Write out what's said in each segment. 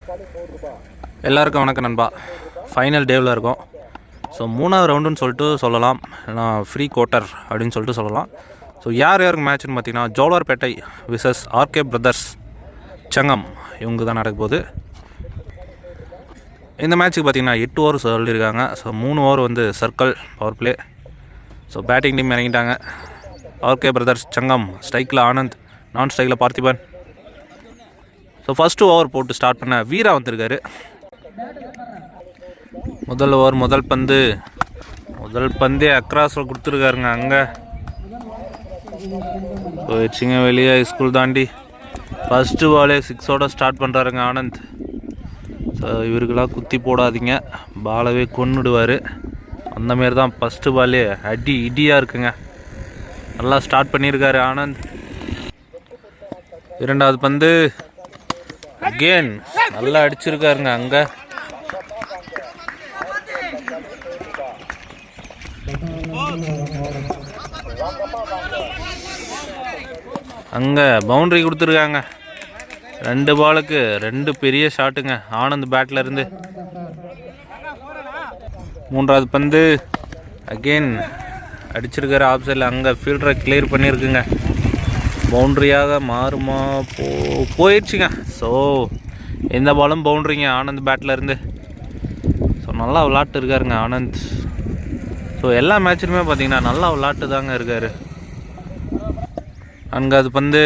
எல்லாருக்கும் வணக்கம் நண்பா. ஃபைனல் டேவில் இருக்கோம். ஸோ 3வது ரவுண்டுன்னு சொல்லிட்டு சொல்லலாம், நான் ஃப்ரீ குவார்ட்டர் அப்படின்னு சொல்லிட்டு சொல்லலாம். ஸோ யார் யாருக்கு மேட்ச்னு பார்த்தீங்கன்னா ஜோலார்பேட்டை விசஸ் ஆர்கே பிரதர்ஸ் சங்கம் இவங்க தான் நடக்க போகுது. இந்த மேட்ச்சுக்கு பார்த்தீங்கன்னா 8 ஓவர் சொல்லியிருக்காங்க. ஸோ 3 ஓவர் வந்து circle power play. So batting team இறங்கிட்டாங்க. ஆர்கே பிரதர்ஸ் சங்கம் ஸ்ட்ரைக்கில் ஆனந்த், நான் ஸ்ட்ரைக்கில் பார்த்திபன். ஸோ ஃபஸ்ட்டு ஓவர் போட்டு ஸ்டார்ட் பண்ண வீரா வந்திருக்காரு. முதல் ஓவர் முதல் பந்தே அக்ராஸில் கொடுத்துருக்காருங்க. அங்கே போயிடுச்சிங்க வெளியே ஸ்கூல் தாண்டி. ஃபஸ்ட்டு பாலே 6ஓட ஸ்டார்ட் பண்ணுறாருங்க ஆனந்த். ஸோ இவருக்கெல்லாம் குத்தி போடாதீங்க, பாலவே கொன்னுடுவார். அந்தமாரி தான் ஃபஸ்ட்டு பாலே இடியாக இருக்குங்க. நல்லா ஸ்டார்ட் பண்ணியிருக்காரு ஆனந்த். 2வது பந்து அகெயின் நல்லா அடிச்சிருக்காருங்க. அங்கே பவுண்டரி கொடுத்துருக்காங்க. 2 பாலுக்கு 2 பெரிய ஷாட்டுங்க ஆனந்த் பேட்டில் இருந்து. 3வது பந்து அகெயின் அடிச்சிருக்காரு ஆஃப் சைடில். அங்கே ஃபீல்டரை கிளியர் பண்ணியிருக்குங்க. பவுண்ட்ரியாக மாறுமா போயிடுச்சுங்க. ஸோ எந்த பாலும் பவுண்ட்ரிங்க ஆனந்த் பேட்டில் இருந்து. ஸோ நல்லா விளாட்டு இருக்காருங்க ஆனந்த். ஸோ எல்லா மேட்ச்லையுமே பார்த்தீங்கன்னா நல்லா விளாட்டு தாங்க இருக்கார். 4வது பந்து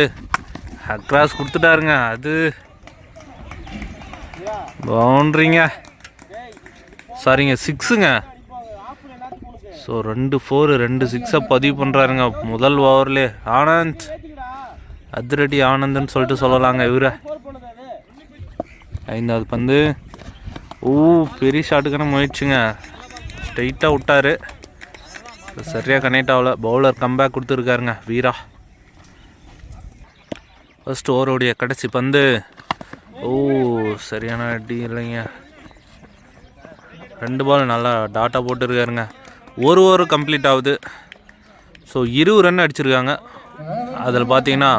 அக்ராஸ் கொடுத்துட்டாருங்க. அது பவுண்ட்ரிங்க, சாரிங்க 6ங்க. ஸோ 2 4 2 6 பதிவு பண்ணுறாருங்க முதல் ஓவர்லேயே ஆனந்த். அதிரடி ஆனந்த்னு சொல்லிட்டு சொல்லலாங்க இவரை. 5வது பந்து பெரிய ஷாட்டுக்கான முயற்சிங்க. ஸ்ட்ரைட்டாக விட்டார், சரியாக கனெக்ட் ஆகல. பவுலர் கம்பேக் கொடுத்துருக்காருங்க வீரா. ஃபஸ்ட் ஓவருடைய கடைசி பந்து சரியான அடி இல்லைங்க. 2 பால் நல்லா டாட்டா போட்டுருக்காருங்க. 1 ஓவர் கம்ப்ளீட் ஆகுது. ஸோ 20 ரன் அடிச்சிருக்காங்க. அதில் பார்த்தீங்கன்னா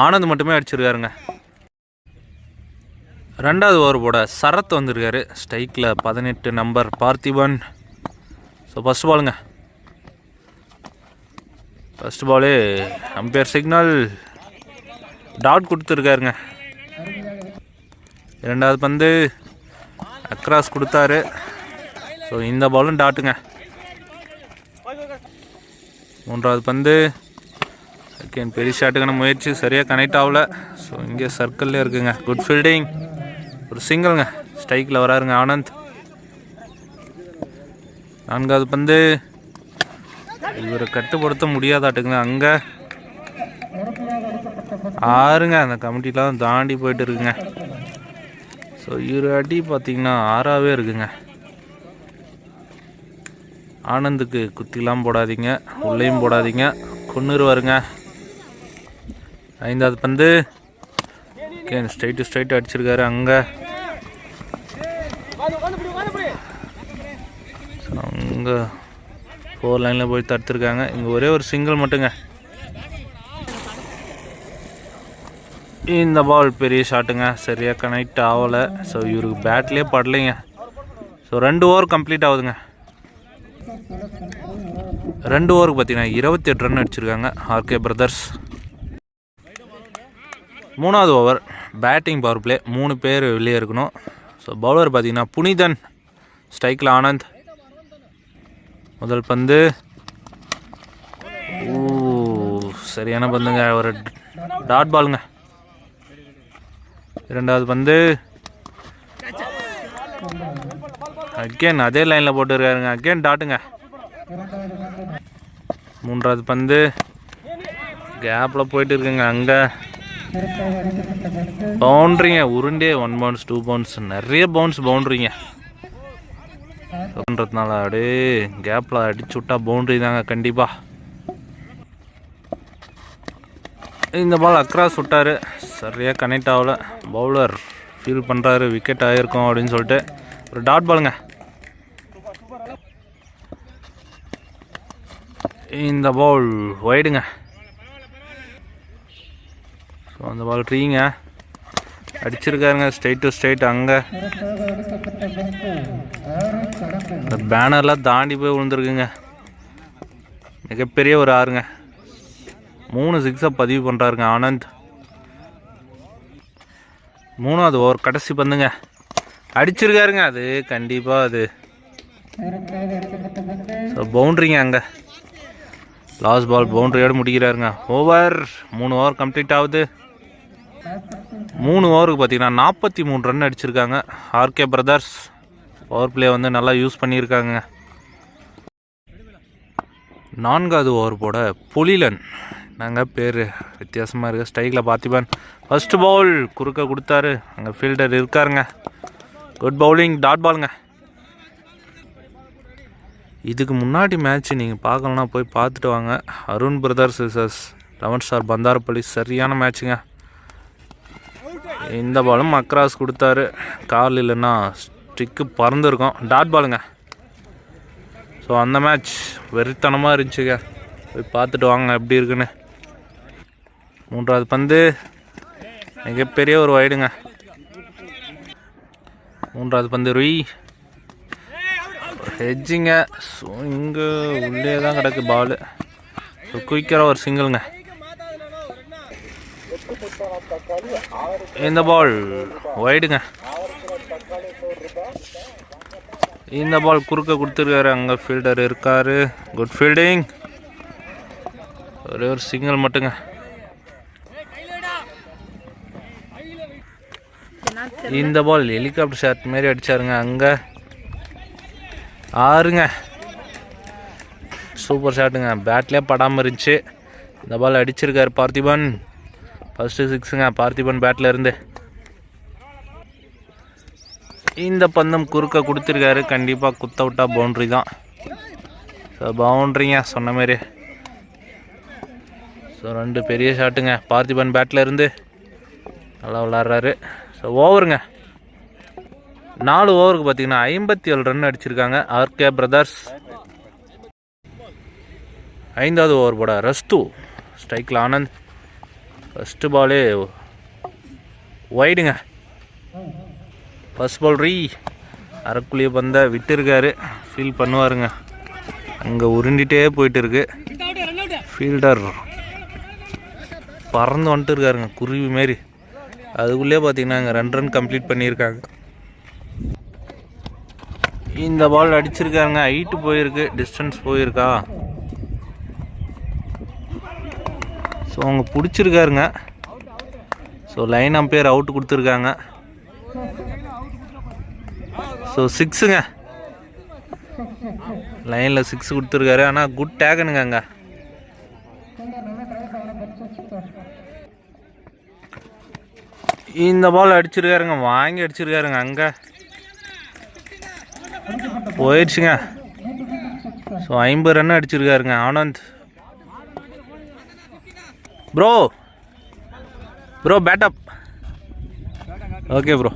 ஆனந்த் மட்டுமே அடிச்சிருக்காருங்க. 2வது ஓவர் போட சரத் வந்திருக்காரு. ஸ்ட்ரைக்கில் 18 நம்பர் பார்த்திபன். ஸோ ஃபஸ்ட் பாலுங்க. ஃபஸ்ட் பாலே அம்பையர் சிக்னல் டாட் கொடுத்துருக்காருங்க. 2வது பந்து அக்ராஸ் கொடுத்தாரு. ஸோ இந்த பாலும் டாட்டுங்க. 3வது பந்து அகெயின் பெரிய ஷாட்டுக்கான முயற்சி, சரியாக கனெக்ட் ஆகல. ஸோ இங்கே சர்க்கிள்லே இருக்குங்க. குட் ஃபீல்டிங், ஒரு சிங்கிள்ங்க. ஸ்ட்ரைக்கில் வராருங்க ஆனந்த். 4வது பந்து இவரை கட்டுப்படுத்த முடியாதாட்டுங்க. அங்கே 6ங்க. அந்த கமிட்டிலாம் தாண்டி போயிட்டு இருக்குங்க. ஸோ இவர் அடி பார்த்திங்கன்னா 6ஆகவே இருக்குங்க. ஆனந்துக்கு குத்திலாம் போடாதீங்க, உள்ளேயும் போடாதீங்க, கொன்னுருவாருங்க. 5வது பந்து ஸ்ட்ரைட்டு அடிச்சிருக்காரு. அங்கே அங்கே 4 லைனில் போய் தடுத்துருக்காங்க. இங்கே ஒரே ஒரு சிங்கிள் மட்டுங்க. இந்த பால் பெரிய ஷாட்டுங்க, சரியாக கனெக்ட் ஆகலை. ஸோ இவருக்கு பேட்லேயே படலைங்க. ஸோ 2 ஓவர் கம்ப்ளீட் ஆகுதுங்க. 2 ஓவருக்கு பார்த்தீங்கன்னா 28 ரன் அடிச்சிருக்காங்க ஆர்கே பிரதர்ஸ். 3வது ஓவர் பேட்டிங் பவர் பிளே. 3 பேர் வெளியே இருக்கணும். ஸோ பவுலர் பார்த்தீங்கன்னா புனிதன், ஸ்ட்ரைக்கில் ஆனந்த். முதல் பந்து சரியான பந்துங்க, ஒரு டாட் பாலுங்க. 2வது பந்து அகெயின் அதே லைனில் போட்டுருக்காருங்க. அகெயின் டாட்டுங்க. 3வது பந்து கேப்பில் போயிட்டு இருக்குங்க. அங்கே பவுண்ட்ரிங்க, உருண்டே 1 பவுன்ஸ் 2 பவுன்ஸ் நிறைய பவுண்ட்ரிங்க. அப்படின்றதுனால அப்படியே கேப்பில் அடிச்சு விட்டா பவுண்ட்ரி தாங்க கண்டிப்பாக. இந்த பால் அக்ராஸ் விட்டார், சரியாக கனெக்ட் ஆகலை. பவுலர் ஃபீல் பண்ணுறாரு விக்கெட் ஆகிருக்கும் அப்படின்னு சொல்லிட்டு. ஒரு டாட் பாலுங்க. இந்த பால் வைடுங்க. ஸோ அந்த பால் ட்ரீங்க. அடிச்சிருக்காருங்க ஸ்ட்ரைட் டு ஸ்ட்ரைட். அங்கே இந்த பேனர்லாம் தாண்டி போய் விழுந்துருக்குங்க. மிகப்பெரிய ஒரு ஆறுங்க. 3 சிக்ஸை பதிவு பண்ணுறாருங்க ஆனந்த். 3வது ஓவர் கடைசி பந்துங்க. அடிச்சிருக்காருங்க. அது கண்டிப்பாக அது ஸோ பவுண்ட்ரிங்க. அங்கே லாஸ்ட் பால் பவுண்ட்ரியோடு முடிக்கிறாருங்க. ஓவர் 3 ஓவர் கம்ப்ளீட் ஆகுது. 3 ஓவருக்கு பார்த்தீங்கன்னா 43 ரன் அடிச்சிருக்காங்க. ஆர்கே பிரதர்ஸ் பவர் பிளே வந்து நல்லா யூஸ் பண்ணியிருக்காங்க. 4வது ஓவர் போட பொலிலன் நாங்கள் பேர் வித்தியாசமாக இருக்குது. ஸ்ட்ரைக்கில் பார்த்திபன் ஃபஸ்ட்டு பவுல் குறுக்க கொடுத்தாரு. அங்கே ஃபீல்டர் இருக்காருங்க. குட் பவுலிங், டாட் பாலுங்க. இதுக்கு முன்னாடி மேட்ச் நீங்கள் பார்க்கலன்னா போய் பார்த்துட்டு வாங்க. Arun brothers versus 11 star Bandarapalli சரியான மேட்சுங்க. இந்த பாலும் அக்ராஸ் கொடுத்தாரு. கால் இல்லைன்னா ஸ்டிக்கு பறந்துருக்கும். டாட் பாலுங்க. ஸோ அந்த மேட்ச் வெறித்தனமாக இருந்துச்சுங்க. போய் பார்த்துட்டு வாங்க எப்படி இருக்குன்னு. 3வது பந்து மிகப்பெரிய ஒரு வைடுங்க. 3வது பந்து ருய் ஹெட்ஜிங்க. ஸோ இங்கே உள்ளே தான் கிடக்கு பால். ஸோ குயிக்கராக ஒரு சிங்கிள்ங்க. இந்த பால் வைடுங்க. இந்த பால் குறுக்க கொடுத்துருக்காரு. அங்கே ஃபீல்டர் இருக்காரு. Good fielding. ஒரே ஒரு சிங்கிள் மட்டுங்க. இந்த பால் ஹெலிகாப்டர் ஷாட் மாரி அடிச்சாருங்க. அங்கே 6ங்க. சூப்பர் ஷாட்டுங்க. பேட்லேயே படாமல் இருந்துச்சு. இந்த பால் அடிச்சிருக்காரு பார்த்திபன். ஃபஸ்ட்டு 6ங்க பார்த்திபன் பேட்டில் இருந்து. இந்த பந்தம் குறுக்க கொடுத்துருக்காரு. கண்டிப்பாக குத்த விட்டா பவுண்ட்ரி தான். ஸோ பவுண்ட்ரிங்க சொன்ன மாரி. ஸோ 2 பெரிய ஷாட்டுங்க. பார்த்திபன் பேட்டில் இருந்து நல்லா விளாட்றாரு. ஸோ ஓவருங்க. 4 ஓவருக்கு பார்த்தீங்கன்னா 57 ரன் அடிச்சிருக்காங்க ஆர்கே பிரதர்ஸ். 5வது ஓவர் போட ரஸ்து ஸ்ட்ரைக்கில் ஆனந்த். ஃபஸ்ட்டு பாலே வைடுங்க. ஃபஸ்ட் பால் ரீ அரைக்குழிய பந்த விட்டுருக்காரு. ஃபீல் பண்ணுவாருங்க. அங்கே உருண்டிகிட்டே போயிட்டு இருக்கு. ஃபீல்டர் பறந்து வந்துட்டு இருக்காருங்க குருவி மாரி. அதுக்குள்ளே பார்த்தீங்கன்னா அங்கே 2 ரன் கம்ப்ளீட் பண்ணியிருக்காங்க. இந்த பால் அடிச்சிருக்காருங்க. ஹைட்டு போயிருக்கு, டிஸ்டன்ஸ் போயிருக்கா. ஸோ அவங்க பிடிச்சிருக்காருங்க. ஸோ லைன் அம்பையர் அவுட் கொடுத்துருக்காங்க. ஸோ 6ங்க. லைனில் 6 கொடுத்துருக்காரு. ஆனால் குட் டேகனுங்க. அங்கே இந்த பால் அடிச்சிருக்காருங்க. வாங்கி அடிச்சிருக்காருங்க. அங்கே போயிடுச்சுங்க. ஸோ 50 ரன் அடிச்சிருக்காருங்க ஆனந்த். ப்ரோ பேட்டப். Okay bro.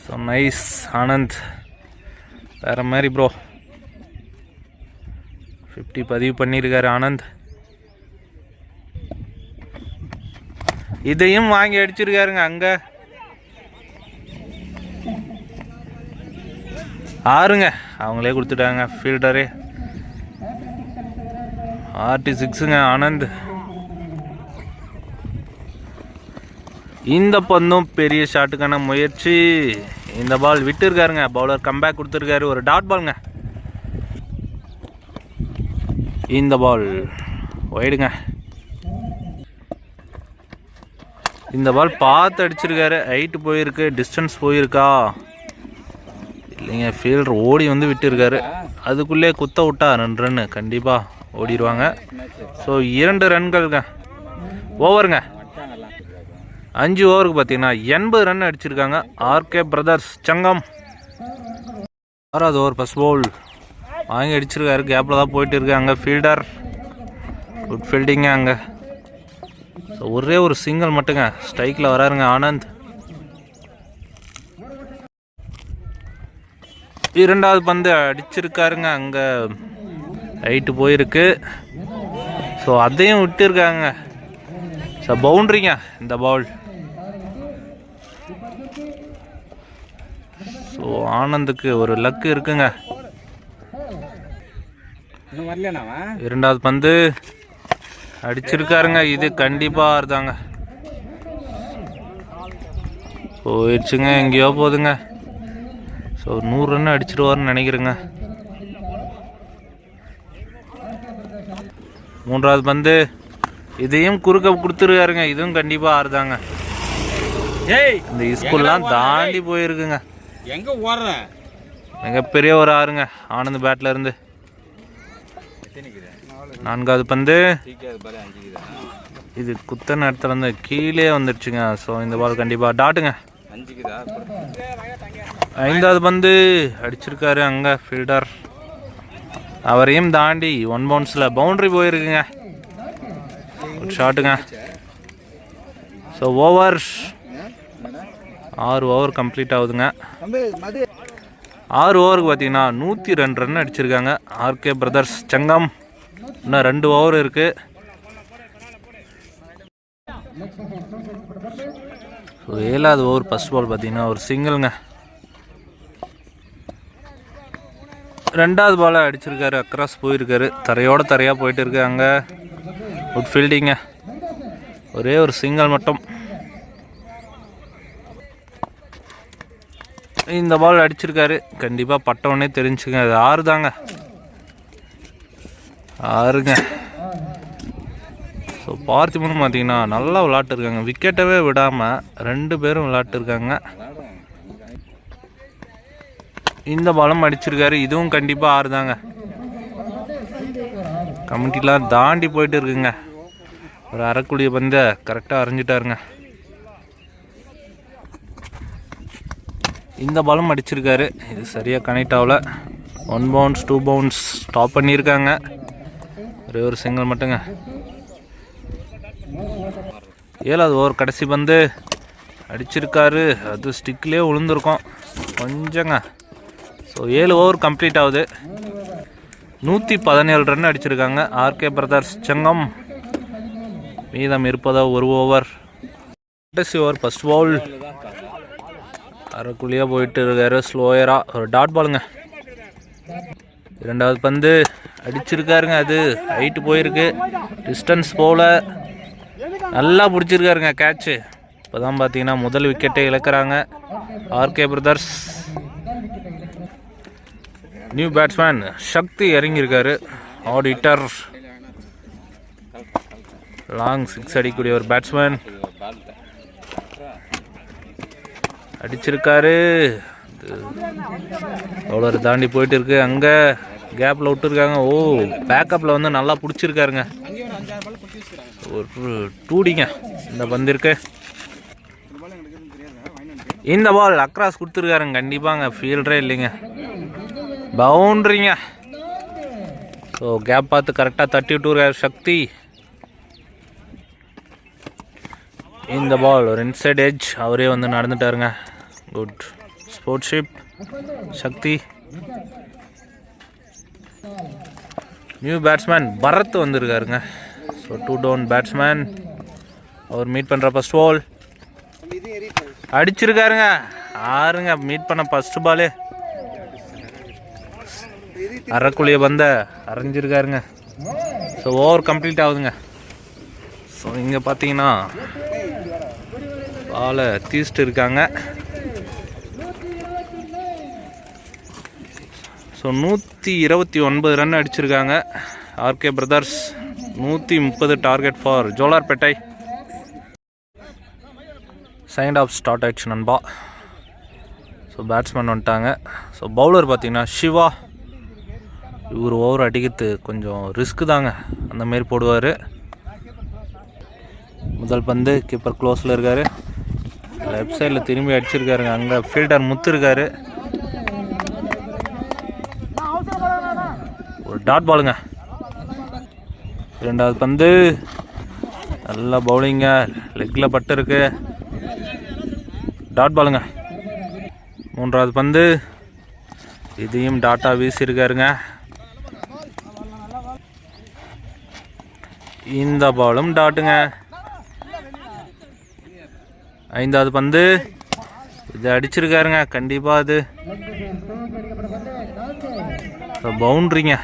So nice Anand. வேறு மாதிரி ப்ரோ 50 பதிவு பண்ணியிருக்காரு ஆனந்த். இதையும் வாங்கி அடிச்சிருக்காருங்க. அங்கே 6ங்க. அவங்களே கொடுத்துட்டாங்க ஃபீல்டரே. RT6ங்க ஆனந்த். இந்த பந்தும் பெரிய ஷாட்டுக்கான முயற்சி. இந்த பால் விட்டுருக்காருங்க. பவுலர் கம்பேக் கொடுத்துருக்காரு. ஒரு டாட் பாலுங்க. இந்த பால் வைடுங்க. இந்த பால் பார்த்து அடிச்சிருக்காரு. ஹைட்டு போயிருக்கு, டிஸ்டன்ஸ் போயிருக்கா இல்லைங்க. ஃபீல்டர் ஓடி வந்து விட்டுருக்காரு. அதுக்குள்ளே குத்த விட்டா 2 ரன்னு கண்டிப்பாக ஓடிடுவாங்க. ஸோ 2 ரன்கள்ங்க. ஓவருங்க. 5 ஓவருக்கு பார்த்தீங்கன்னா 80 ரன் அடிச்சிருக்காங்க ஆர்கே பிரதர்ஸ் சங்கம். 6வது ஓவர் ஃபஸ்ட் பவுல் வாங்கி அடிச்சிருக்காரு. கேப்பில் தான் போயிட்டு இருக்கு. அங்கே ஃபீல்டர் குட் ஃபீல்டிங்க. அங்கே ஸோ ஒரே ஒரு சிங்கிள் மட்டுங்க. ஸ்ட்ரைக்கில் வராருங்க ஆனந்த். 2வது பந்து அடிச்சிருக்காருங்க. அங்கே ஹைட்டு போயிருக்கு. ஸோ அதையும் விட்டுருக்காங்க. ஸோ பவுண்ட்ரிங்க. இந்த பால் ஸோ ஆனந்துக்கு ஒரு லக்கு இருக்குங்க. இரண்டாவது பந்து அடிச்சிருக்காருங்க. இது கண்டிப்பாக ஆறுதாங்க. போயிடுச்சுங்க, எங்கேயோ போகுதுங்க. ஸோ 100 ரன் அடிச்சிருவாருன்னு நினைக்கிறேங்க. மூன்றாவது பந்து இதையும் குறுக்க கொடுத்துருக்காருங்க. இதுவும் கண்டிப்பாக ஆறுதாங்க. இந்த ஸ்கூல்லாம் தாண்டி போயிருக்குங்க. எங்க ஓடுற மிகப்பெரிய ஒரு ஆறுங்க ஆனந்த் பேட்ல இருந்து. நான்காவது பந்து இது குத்தன இடத்துல இருந்து கீழே வந்துடுச்சுங்க. ஸோ இந்த பால் கண்டிப்பாக டாட்டுங்க. ஐந்தாவது பந்து அடிச்சிருக்காரு அங்கே ஃபீல்டர், அவரையும் தாண்டி 1 பவுன்ஸில் பவுண்ட்ரி போயிருக்குங்க. ஷாட்டுங்க. ஸோ ஓவர் 6 ஓவர் கம்ப்ளீட் ஆகுதுங்க. 6 ஓவருக்கு பார்த்தீங்கன்னா 102 ரன் அடிச்சிருக்காங்க ஆர்கே பிரதர்ஸ் செங்கம். இன்னும் 2 ஓவர் இருக்கு. ஸோ 7வது ஓவர் ஃபர்ஸ்ட் பால் பார்த்தீங்கன்னா ஒரு சிங்கிள்ங்க. 2வது பாலை அடிச்சிருக்காரு, அக்ராஸ் போயிருக்காரு, தரையாக போயிட்டு இருக்கு. அங்கே குட் ஃபீல்டிங்க, ஒரே ஒரு சிங்கிள் மட்டும். இந்த பால் அடிச்சிருக்காரு, கண்டிப்பாக பட்டவனே தெரிஞ்சுங்க. அது 6 தாங்க, 6ங்க. ஸோ பார்த்திபனும் பார்த்தீங்கன்னா நல்லா விளாட்டுருக்காங்க, விக்கெட்டவே விடாமல் 2 பேரும் விளாட்டுருக்காங்க. இந்த பாலும் அடிச்சிருக்காரு, இதுவும் கண்டிப்பாக 6 தாங்க. கமிட்டிலாம் தாண்டி போயிட்டு இருக்குங்க. ஒரு அரைக்குழிய பந்த கரெக்டாக அரைஞ்சிட்டாருங்க. இந்த பாலும் அடிச்சிருக்காரு, இது சரியாக கனெக்ட் ஆகல. 1 பவுன்ஸ் 2 பவுன்ஸ் ஸ்டாப் பண்ணியிருக்காங்க. ஒரே ஒரு சிங்கிள் மட்டுங்க. 7வது ஓவர் கடைசி பந்து அடிச்சிருக்காரு, அது ஸ்டிக்லேயே விழுந்துருக்கோம் கொஞ்சங்க. ஸோ 7 ஓவர் கம்ப்ளீட் ஆகுது. 117 ரன் அடிச்சிருக்காங்க ஆர்கே பிரதர்ஸ் செங்கம். மீதம் இருப்பதா 1 ஓவர். கடைசி ஓவர் ஃபர்ஸ்ட் பால் அரைக்குள்ளேயே போயிட்டு இருக்காரு ஸ்லோயராக, ஒரு டாட் பாலுங்க. 2வது பந்து அடிச்சிருக்காருங்க, அது ஹைட்டு போயிருக்கு, டிஸ்டன்ஸ் போல நல்லா பிடிச்சிருக்காருங்க கேட்சு. இப்போ தான் பார்த்தீங்கன்னா முதல் விக்கெட்டை இழக்கிறாங்க ஆர்கே பிரதர்ஸ். நியூ பேட்ஸ்மேன் சக்தி இறங்கியிருக்காரு, ஆட் ஹிட்டர், லாங் 6 அடிக்கக்கூடிய ஒரு பேட்ஸ்மேன் அடிச்சிருக்காரு. பவுலர் தாண்டி போயிட்டு இருக்கு, அங்கே கேப்பில் விட்டுருக்காங்க. ஓ, பேக்கப்பில் வந்து நல்லா பிடிச்சிருக்காருங்க. ஒரு 2டிங்க இந்த பந்து இருக்கு. இந்த பால் அக்ராஸ் கொடுத்துருக்காருங்க, கண்டிப்பாங்க ஃபீல்டரே இல்லைங்க, பவுண்ட்ரிங்க. ஸோ கேப் பார்த்து கரெக்டாக தட்டி விட்டுருக்காரு சக்தி. இந்த பால் ஒரு இன்சைட் எட்ஜ், அவரே வந்து நடந்துட்டாருங்க. Good sportship Sakthi. New batsman Bharath வந்திருக்காருங்க. ஸோ 2 டவுன் பேட்ஸ்மேன், அவர் மீட் பண்ணுற ஃபர்ஸ்ட் பால் அடிச்சிருக்காருங்க, 6ங்க. மீட் பண்ண ஃபர்ஸ்ட் பாலே அரைக்குழிய பந்த அரைஞ்சிருக்காருங்க. ஸோ ஓவர் கம்ப்ளீட் ஆகுதுங்க. ஸோ இங்கே பார்த்தீங்கன்னா பாலை தீஸ்ட்டு இருக்காங்க. ஸோ 129 ரன் அடிச்சிருக்காங்க RK brothers. 130 target for Jolarpettai. Second half start ஆயிடுச்சு நண்பா. ஸோ பேட்ஸ்மேன் வந்துட்டாங்க. ஸோ பவுலர் பார்த்தீங்கன்னா சிவா, இவர் ஓவர் அடிக்கிறது கொஞ்சம் ரிஸ்க்கு தாங்க, அந்தமாரி போடுவார். முதல் பந்து கீப்பர் க்ளோஸில் இருக்கார், லெஃப்ட் சைடில் திரும்பி அடிச்சிருக்காருங்க. அங்கே ஃபீல்டர் முத்து இருக்கார், ஒரு டாட் பாலுங்க. 2வது பந்து நல்லா பவுலிங்க, லெக்கில் பட்டு இருக்கு, டாட் பாலுங்க. 3வது பந்து இதையும் டாட்டா வீசியிருக்காருங்க. இந்த பாலும் டாட்டுங்க. 5வது பந்து இது அடிச்சிருக்காருங்க கண்டிப்பாக. அது பவுண்ட்ரிங்க.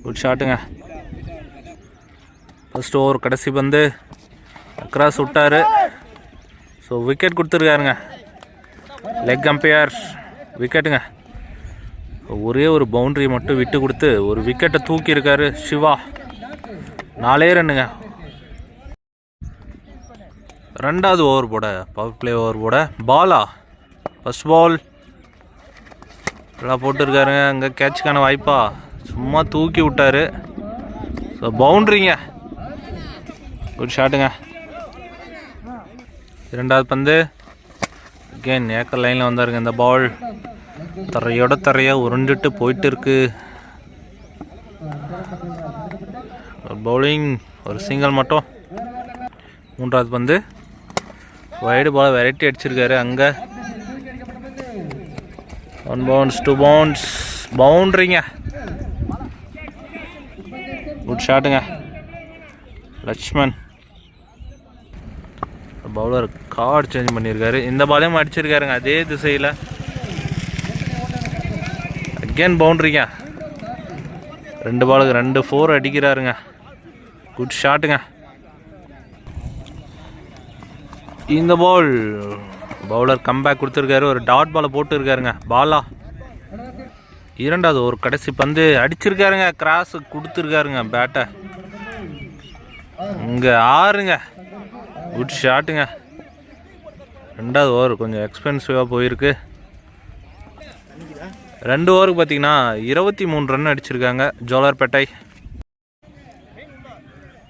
குட் ஷாட்டுங்க. ஃபர்ஸ்ட் ஓவர் கடைசி பந்து அக்ராஸ் விட்டார். ஸோ விக்கெட் கொடுத்துருக்காருங்க. லெக் அம்பையர் விக்கெட்டுங்க. ஒரே ஒரு பவுண்ட்ரி மட்டும் விட்டு கொடுத்து ஒரு விக்கெட்டை தூக்கியிருக்காரு சிவா. 4 ரன்னுங்க. ரெண்டாவது ஓவர் போட பவர் பிளே ஓவர் போட பாலா ஃபர்ஸ்ட் பால் எல்லாம் போட்டுருக்காருங்க. அங்கே கேட்சுக்கான வாய்ப்பா சும்மா தூக்கி விட்டார். ஸோ பவுண்ட்ரிங்க. குட் ஷாட்டுங்க. இரண்டாவது பந்து அகெயின் ஏக்கர் லைனில் வந்தாருங்க. இந்த பால் தரையாக உருண்டுட்டு போயிட்டு இருக்கு. பவுலிங் ஒரு சிங்கிள் மட்டும். மூன்றாவது பந்து வைடு பால் வெரைட்டி அடிச்சிருக்காரு. அங்கே 1 பவுன்ஸ் 2 பவுன்ஸ் பவுண்ட்ரிங்க. குட் ஷாட்டுங்க. லட்சுமன் பவுலர் கார்டு சேஞ்ச் பண்ணியிருக்காரு. இந்த பாலையும் அடிச்சிருக்காருங்க அதே திசையில். அகெயின் பவுண்ட்ரிங்க. 2 பாலுக்கு 2 4 அடிக்கிறாருங்க. குட் ஷாட்டுங்க. இந்த பால் பவுலர் கம்பேக் கொடுத்துருக்காரு. ஒரு டாட் பாலை போட்டுருக்காருங்க பாலா. இரண்டாவது ஒரு கடைசி பந்து அடிச்சிருக்காருங்க. கிராஸ் கொடுத்துருக்காருங்க பேட்டை. இங்கே 6ங்க. குட் ஷாட்டுங்க. ரெண்டாவது ஓவர் கொஞ்சம் எக்ஸ்பென்சிவாக போயிருக்கு. 2 ஓவருக்கு பார்த்தீங்கன்னா 23 ரன் அடிச்சிருக்காங்க ஜோலார்பேட்டை.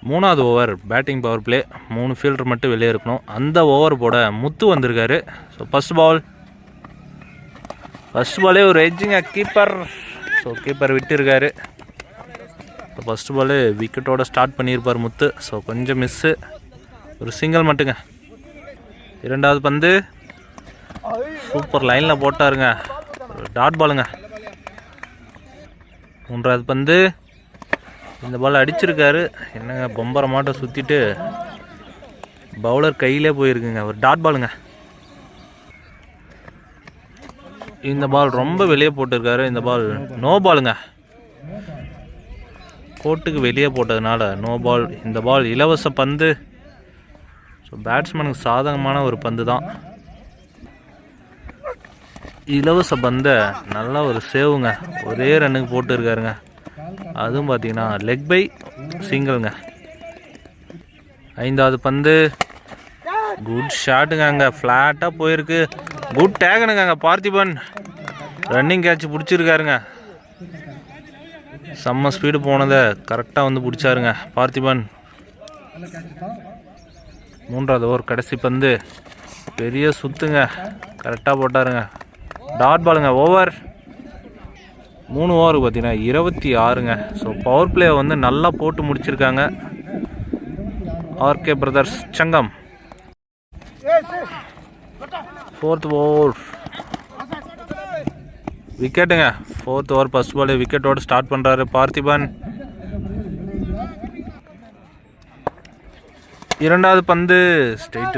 மூணாவது over batting power play. 3 fielder மட்டும் வெளியே இருக்கணும். அந்த ஓவர் போட முத்து வந்திருக்காரு. ஸோ ஃபர்ஸ்ட் பாலே ஒரு எட்ஜிங்க கீப்பர். ஸோ கீப்பர் விட்டுருக்காரு. ஸோ ஃபர்ஸ்ட் பால் விக்கெட்டோடு ஸ்டார்ட் பண்ணியிருப்பார் முத்து. ஸோ கொஞ்சம் மிஸ்ஸு. ஒரு சிங்கிள் மட்டுங்க. இரண்டாவது பந்து சூப்பர் லைனில் போட்டாருங்க. டாட் பாலுங்க. மூன்றாவது பந்து இந்த பால் அடிச்சிருக்காரு. என்னங்க பொம்பரை மாட்டை சுற்றிட்டு பவுலர் கையிலே போயிருக்குங்க. ஒரு டாட் பாலுங்க. இந்த பால் ரொம்ப வெளியே போட்டிருக்காரு. இந்த பால் நோ பாலுங்க. கோர்ட்டுக்கு வெளியே போட்டதுனால நோ பால். இந்த பால் இலவச பந்து. ஸோ பேட்ஸ்மேனுக்கு சாதகமான ஒரு பந்து தான். இலவச பந்தை நல்லா ஒரு சேவுங்க. ஒரே ரன்னுக்கு போட்டுருக்காருங்க. அதுவும் பார்த்தீங்கன்னா லெக் பை சிங்கிள்ங்க. ஐந்தாவது பந்து குட் ஷாட்டுங்க. அங்கே ஃப்ளாட்டாக போயிருக்கு. குட் டேகனுங்க. அங்கே பார்த்திபன் ரன்னிங் கேட்ச் பிடிச்சிருக்காருங்க. செம்ம ஸ்பீடு போனதை கரெக்டாக வந்து பிடிச்சாருங்க பார்த்திபன். மூன்றாவது ஓவர் கடைசி பந்து பெரிய சுத்துங்க. கரெக்டாக போட்டாருங்க. டாட் பாலுங்க. ஓவர் 3 ஓவருக்கு பார்த்தீங்கன்னா 26ங்க. ஸோ பவர் பிளே வந்து நல்லா போட்டு முடிச்சிருக்காங்க RK brothers Sangam. 4th over விக்கெட்டுங்க. 4th ஓவர் ஃபர்ஸ்ட் பால் விக்கெட்டோடு ஸ்டார்ட் பண்ணுறாரு பார்த்திபன். இரண்டாவது பந்து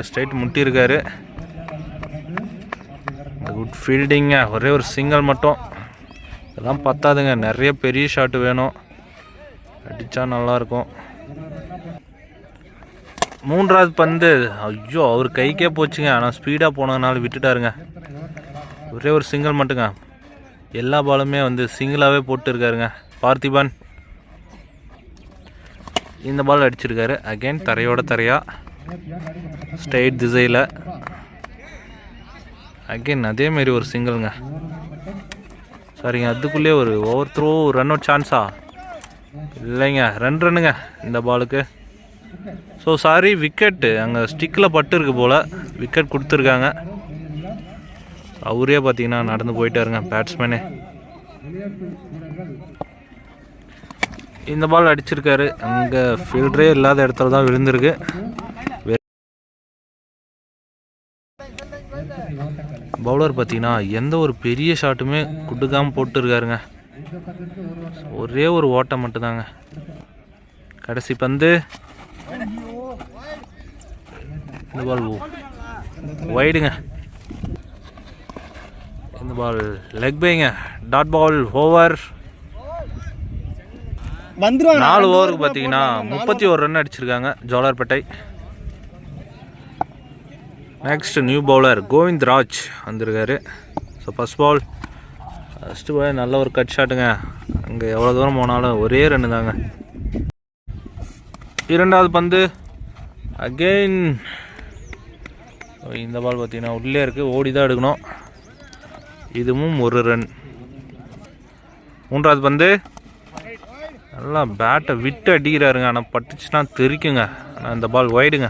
ஸ்ட்ரைட் முட்டியிருக்காரு. குட் ஃபீல்டிங்க. ஒரே ஒரு சிங்கிள் மட்டும். இதெல்லாம் பத்தாதுங்க. நிறைய பெரிய ஷாட்டு வேணும். அடித்தா நல்லாயிருக்கும். மூன்றாவது பந்து ஐயோ அவர் கைக்கே போச்சுங்க. ஆனால் ஸ்பீடாக போனதுனால விட்டுட்டாருங்க. ஒரே ஒரு சிங்கிள் மட்டுங்க. எல்லா பாலுமே வந்து சிங்கிளாகவே போட்டுருக்காருங்க பார்த்திபன். இந்த பால் அடிச்சிருக்காரு. அகெயின் தரையா ஸ்ட்ரைட் திசையில். அகெயின் அதேமாரி ஒரு சிங்கிள்ங்க. சரிங்க. அதுக்குள்ளே ஒரு ஓவர் த்ரோ ரன் அவுட் சான்ஸா இல்லைங்க. 2 ரன்னுங்க இந்த பாலுக்கு. ஸோ சாரி விக்கெட்டு அங்கே ஸ்டிக்கில் பட்டுருக்கு போல். விக்கெட் கொடுத்துருக்காங்க. அவரே பார்த்தீங்கன்னா நடந்து போயிட்டாருங்க பேட்ஸ்மேனு. இந்த பால் அடிச்சிருக்காரு. அங்கே ஃபீல்டரே இல்லாத இடத்துல தான் விழுந்திருக்கு. பவுலர் பார்த்தீங்கன்னா எந்த ஒரு பெரிய ஷாட்டுமே குடுக்காமல் போட்டுருக்காருங்க. ஒரே ஒரு ஓட்டம் மட்டும்தாங்க. கடைசி பந்து இந்த பால் வைடுங்க. இந்த பால் லெக் பைங்க. Dot ball over. 4 ஓவருக்கு பார்த்தீங்கன்னா 31 ரன் அடிச்சிருக்காங்க Jolarpettai. Next new bowler Govindraj வந்திருக்காரு. ஸோ ஃபஸ்ட் பால் நல்ல ஒரு கட் ஷாட்டுங்க. அங்கே எவ்வளோ தூரம் போனாலும் ஒரே ரன்னு தாங்க. இரண்டாவது பந்து அகெயின். இந்த பால் பார்த்தீங்கன்னா உள்ளே இருக்குது, ஓடி தான் எடுக்கணும். இதுவும் ஒரு ரன். மூன்றாவது பந்து நல்லா பேட்டை விட்டு அடிக்கிறாருங்க. ஆனால் பட்டுச்சுன்னா தெரிக்குங்க. ஆனால் இந்த பால் வைடுங்க.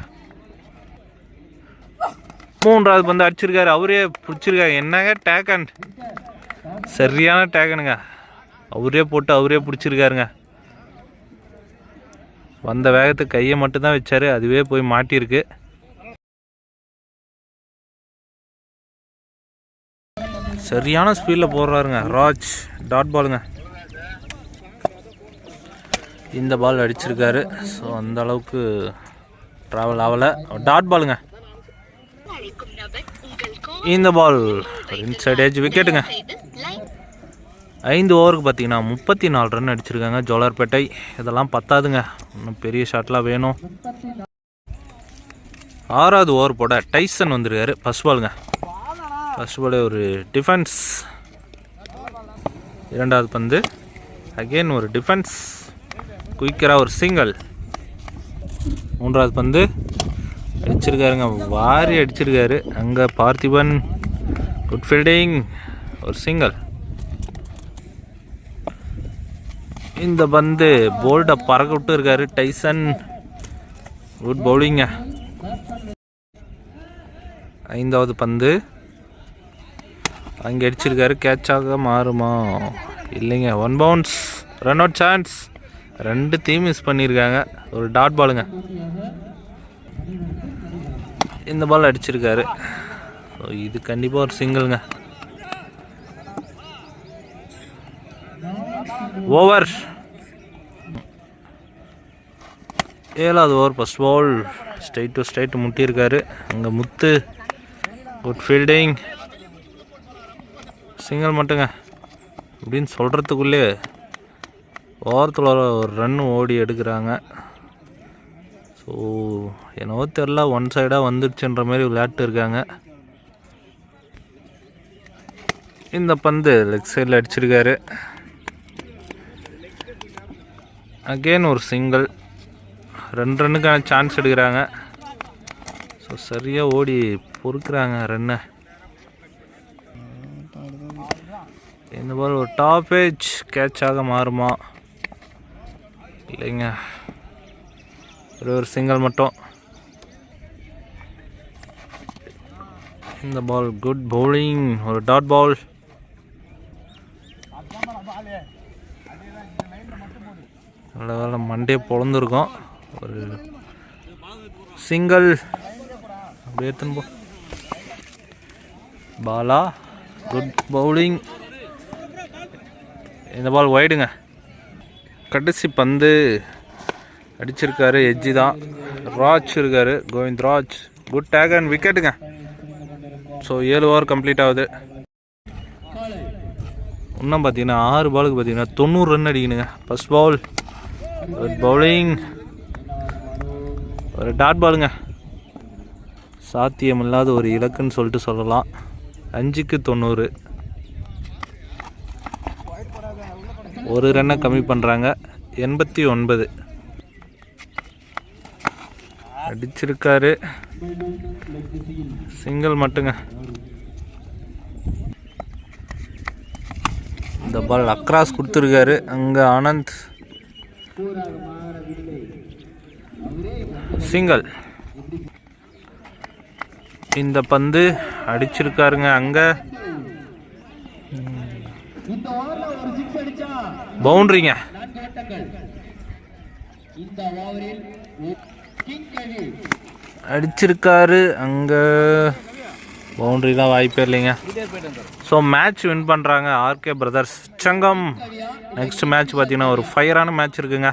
மூன்றாவது பந்து அடிச்சிருக்காரு, அவரே பிடிச்சிருக்காரு. என்னங்க டேக்கன், சரியான டேக்கனுங்க. அவரே போட்டு அவரே பிடிச்சிருக்காருங்க. வந்த வேகத்துக்கு கையை மட்டும்தான் வச்சாரு, அதுவே போய் மாட்டியிருக்கு. சரியான ஸ்பீடில் போடுறாருங்க ராஜ். டாட் பாலுங்க. இந்த பால் அடிச்சிருக்காரு. ஸோ அந்த அளவுக்கு ட்ராவல் ஆகலை. டாட் பாலுங்க. இந்த பால் இன்சைட் எட்ஜ் விக்கெட்டுங்க. 5 ஓவருக்கு பார்த்தீங்கன்னா 34 ரன் அடிச்சிருக்காங்க ஜோலார்பேட்டை. இதெல்லாம் பத்தாதுங்க, இன்னும் பெரிய ஷாட்லாம் வேணும். 6வது ஓவர் போட டைசன் வந்துருக்காரு. ஃபஸ்ட் பாலுங்க. ஃபஸ்ட் பாலே ஒரு டிஃபென்ஸ். இரண்டாவது பந்து அகெயின் ஒரு டிஃபென்ஸ், குயிக்கராக ஒரு சிங்கிள். மூன்றாவது பந்து அடிச்சிருக்காருங்க, வாரி அடிச்சிருக்காரு. அங்கே பார்த்திபன் குட் ஃபீல்டிங், ஒரு சிங்கிள். இந்த பந்து போல்டை பறக்க விட்டு இருக்காரு டைசன். குட் பவுலிங்க. 5வது பந்து அங்கே அடிச்சிருக்காரு. கேட்சாக மாறுமா? இல்லைங்க, 1 bounce. Run out chance. 2 theme miss பண்ணியிருக்காங்க. ஒரு டாட் பாலுங்க. இந்த பால் அடிச்சிருக்காரு. ஸோ இது கண்டிப்பாக ஒரு சிங்கிள்ங்க. ஓவர். 7வது over first ball straight to straight முட்டியிருக்காரு. அங்கே முத்து குட் ஃபீல்டிங், சிங்கிள் மட்டுங்க அப்படின்னு சொல்கிறதுக்குள்ளே ஓரத்தில் ஒரு ரன் ஓடி எடுக்கிறாங்க. ஸோ என்னவோ தெரில, ஒன் சைடாக வந்துடுச்சுன்ற மாதிரி விளையாட்டு இருக்காங்க. இந்த பந்து லெக் சைடில் அடிச்சிருக்காரு. அகெயின் ஒரு சிங்கிள். 2 ரன்னுக்கான சான்ஸ் எடுக்கிறாங்க. ஸோ சரியாக ஓடி பொறுக்கிறாங்க ரன்னை. இந்த பால் ஒரு டாப் ஏஜ் கேட்சாக மாறுமா? இல்லைங்க, ஒரு சிங்கிள் மட்டும். இந்த பால் குட் பவுலிங், ஒரு டாட் பால். நல்ல வேலை மண்டே பொழந்துருக்கோம். ஒரு சிங்கிள் அப்படியே எடுத்துன்னு போ. Bala good bowling. இந்த பால் வைடுங்க. கடைசி பந்து அடிச்சிருக்காரு, எட்ஜி தான். ராஜ் இருக்காரு, கோவிந்த்ராஜ். குட் டேக் அண்ட் விக்கெட்டுங்க. ஸோ 7 ஓவர் கம்ப்ளீட் ஆகுது. இன்னும் பார்த்தீங்கன்னா 6 பாலுக்கு பார்த்தீங்கன்னா 90 ரன் அடிக்கணுங்க. ஃபஸ்ட் பால் குட் பவுலிங், ஒரு டாட் பாலுங்க. சாத்தியம் இல்லாத ஒரு இலக்குன்னு சொல்லிட்டு சொல்லலாம். 5க்கு 90. ஒரு ரன்னை கம்மி பண்ணுறாங்க. 89 அடிச்சிருக்காரு. சிங்கிள் மட்டுங்க. இந்த பால் அக்ராஸ் கொடுத்துருக்காரு. அங்கே ஆனந்த் சிங்கிள். இந்த பந்து அடிச்சிருக்காருங்க. அங்கே பவுண்டரிங்க. அடிச்சிருக்காரு. அங்கே பவுண்டரிலாம் வாய்ப்பே இல்லைங்க. ஸோ மேட்ச் வின் பண்ணுறாங்க ஆர்கே பிரதர்ஸ் சங்கம். நெக்ஸ்ட் மேட்ச் பார்த்தீங்கன்னா ஒரு ஃபயரான மேட்ச் இருக்குங்க.